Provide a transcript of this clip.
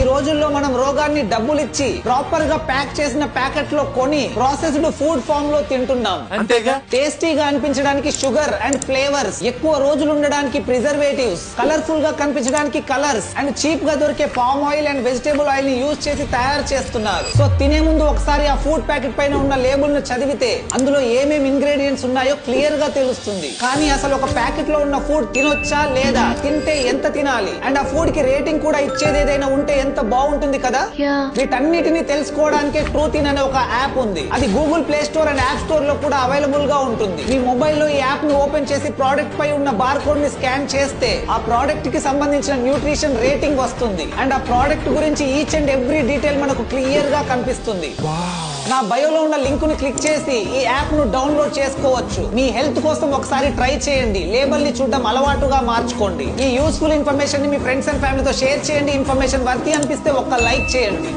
రోజుల్లో మనం రోగాన్ని డబ్బులిచ్చి ప్రాపర్ గా ప్యాక్ చేసిన ప్యాకెట్ లో కొని ప్రాసెస్డ్ ఫుడ్ ఫామ్ లో తింటున్నాం. అంతేగా టేస్టీగా అనిపించడానికి షుగర్ అండ్ ఫ్లేవర్స్, ఎక్కువ రోజులు ఉండడానికి ప్రిజర్వేటివ్స్, కలర్ఫుల్ గా కనిపించడానికి కలర్స్ అండ్ చీప్ గా దొరికే palm oil and vegetable oil ని యూజ్ చేసి తయారు చేస్తున్నారు. సో తినే ముందు ఒకసారి ఆ ఫుడ్ ప్యాకెట్ పైన ఉన్న లేబుల్ ను చదివితే అందులో ఏమేమి ఇంగ్రీడియంట్స్ ఉన్నాయో క్లియర్ గా తెలుస్తుంది. కానీ అసలు ఒక ప్యాకెట్ లో ఉన్న ఫుడ్ తినొచ్చా లేదా, తింటే ఎంత తినాలి అండ్ ఆ ఫుడ్ కి రేటింగ్ కూడా ఇచ్చేది ఏదైనా ఉంటే ఎంత బాగుంటుంది కదా. వీటన్నిటిని తెలుసుకోవడానికి ట్రూత్ ఇన్ అనే ఒక యాప్ ఉంది. అది Google play store and app store లో కూడా అవైలబుల్ గా ఉంటుంది. మీ మొబైల్లో ఈ యాప్ ని ఓపెన్ చేసి ప్రోడక్ట్ పై ఉన్న బార్ కోడ్ ని స్కాన్ చేస్తే ఆ ప్రోడక్ట్ కి సంబంధించిన న్యూట్రిషన్ రేటింగ్ వస్తుంది అండ్ ఆ ప్రోడక్ట్ గురించి ఈచ్ అండ్ ఎవ్రీ డీటెయిల్ మనకు క్లియర్ గా కనిపిస్తుంది. నా బయోలో ఉన్న లింక్ ను క్లిక్ చేసి ఈ యాప్ ను డౌన్లోడ్ చేసుకోవచ్చు. మీ హెల్త్ కోసం ఒకసారి ట్రై చేయండి. లేబుల్ ని చూడడం అలవాటుగా మార్చుకోండి. ఈ యూస్ఫుల్ ఇన్ఫర్మేషన్ ని మీ ఫ్రెండ్స్ అండ్ ఫ్యామిలీతో షేర్ చేయండి. ఇన్ఫర్మేషన్ వర్తి అనిపిస్తే ఒక్క లైక్ చేయండి.